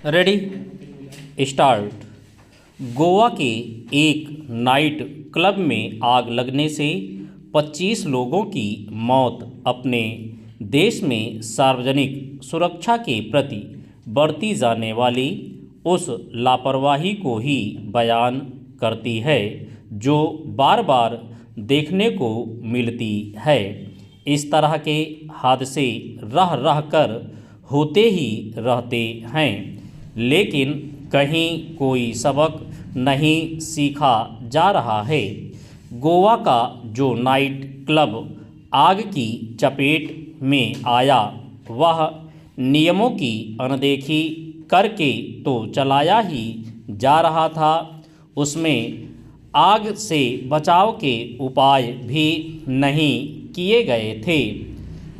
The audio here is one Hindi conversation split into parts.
Ready start. गोवा के एक नाइट क्लब में आग लगने से 25 लोगों की मौत अपने देश में सार्वजनिक सुरक्षा के प्रति बरती जाने वाली उस लापरवाही को ही बयान करती है जो बार बार देखने को मिलती है। इस तरह के हादसे रह रह कर होते ही रहते हैं, लेकिन कहीं कोई सबक नहीं सीखा जा रहा है। गोवा का जो नाइट क्लब आग की चपेट में आया, वह नियमों की अनदेखी करके तो चलाया ही जा रहा था, उसमें आग से बचाव के उपाय भी नहीं किए गए थे।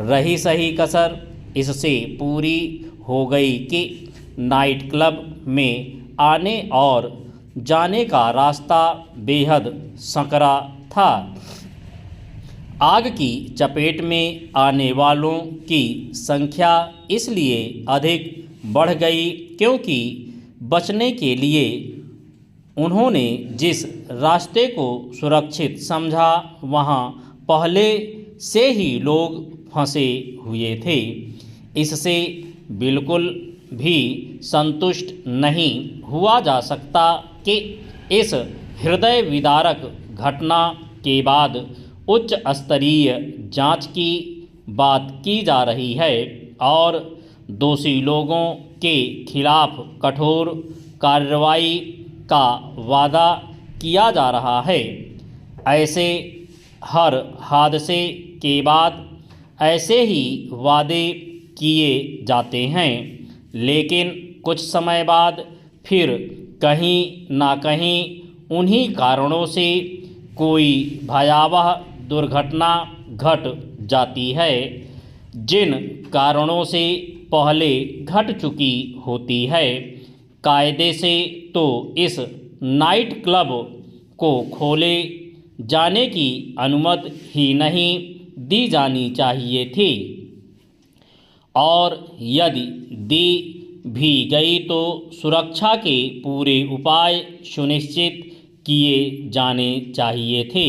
रही सही कसर इससे पूरी हो गई कि नाइट क्लब में आने और जाने का रास्ता बेहद संकरा था। आग की चपेट में आने वालों की संख्या इसलिए अधिक बढ़ गई क्योंकि बचने के लिए उन्होंने जिस रास्ते को सुरक्षित समझा, वहाँ पहले से ही लोग फंसे हुए थे। इससे बिल्कुल भी संतुष्ट नहीं हुआ जा सकता कि इस हृदय विदारक घटना के बाद उच्च स्तरीय जांच की बात की जा रही है और दोषी लोगों के खिलाफ कठोर कार्रवाई का वादा किया जा रहा है। ऐसे हर हादसे के बाद ऐसे ही वादे किए जाते हैं, लेकिन कुछ समय बाद फिर कहीं ना कहीं उन्हीं कारणों से कोई भयावह दुर्घटना घट जाती है, जिन कारणों से पहले घट चुकी होती है। कायदे से तो इस नाइट क्लब को खोले जाने की अनुमति ही नहीं दी जानी चाहिए थी, और यदि दी भी गई तो सुरक्षा के पूरे उपाय सुनिश्चित किए जाने चाहिए थे।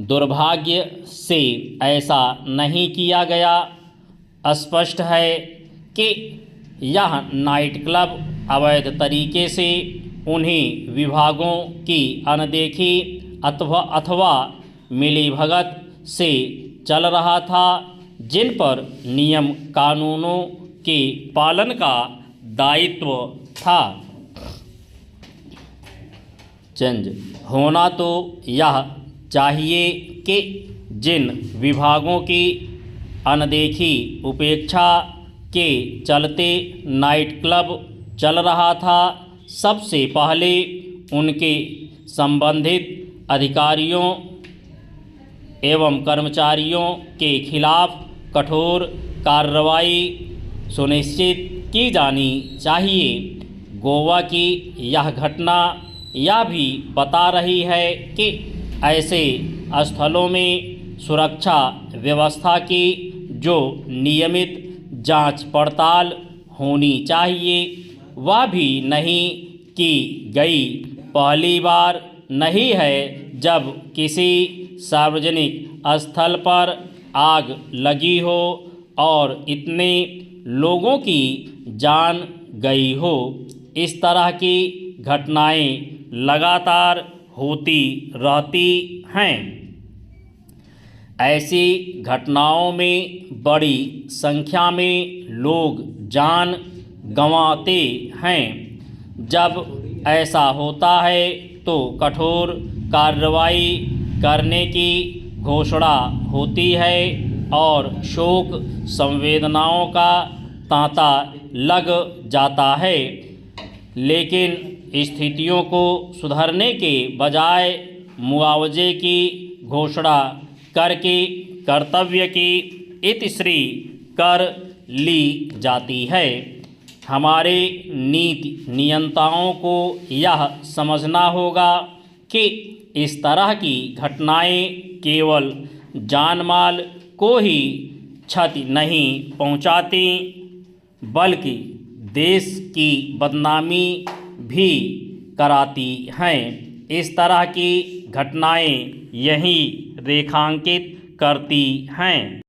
दुर्भाग्य से ऐसा नहीं किया गया। स्पष्ट है कि यह नाइट क्लब अवैध तरीके से उन्हीं विभागों की अनदेखी अथवा मिलीभगत से चल रहा था जिन पर नियम कानूनों के पालन का दायित्व था। चेंज होना तो यह चाहिए कि जिन विभागों की अनदेखी उपेक्षा के चलते नाइट क्लब चल रहा था, सबसे पहले उनके संबंधित अधिकारियों एवं कर्मचारियों के खिलाफ कठोर कार्रवाई सुनिश्चित की जानी चाहिए। गोवा की यह घटना यह भी बता रही है कि ऐसे स्थलों में सुरक्षा व्यवस्था की जो नियमित जांच पड़ताल होनी चाहिए, वह भी नहीं की गई। पहली बार नहीं है जब किसी सार्वजनिक स्थल पर आग लगी हो और इतने लोगों की जान गई हो। इस तरह की घटनाएं लगातार होती रहती हैं। ऐसी घटनाओं में बड़ी संख्या में लोग जान गंवाते हैं। जब ऐसा होता है तो कठोर कार्रवाई करने की घोषणा होती है और शोक संवेदनाओं का तांता लग जाता है, लेकिन स्थितियों को सुधारने के बजाय मुआवजे की घोषणा करके कर्तव्य की इतिश्री कर ली जाती है। हमारे नीति नियंताओं को यह समझना होगा कि इस तरह की घटनाएं केवल जान माल को ही क्षति नहीं पहुंचाती, बल्कि देश की बदनामी भी कराती हैं। इस तरह की घटनाएं यही रेखांकित करती हैं।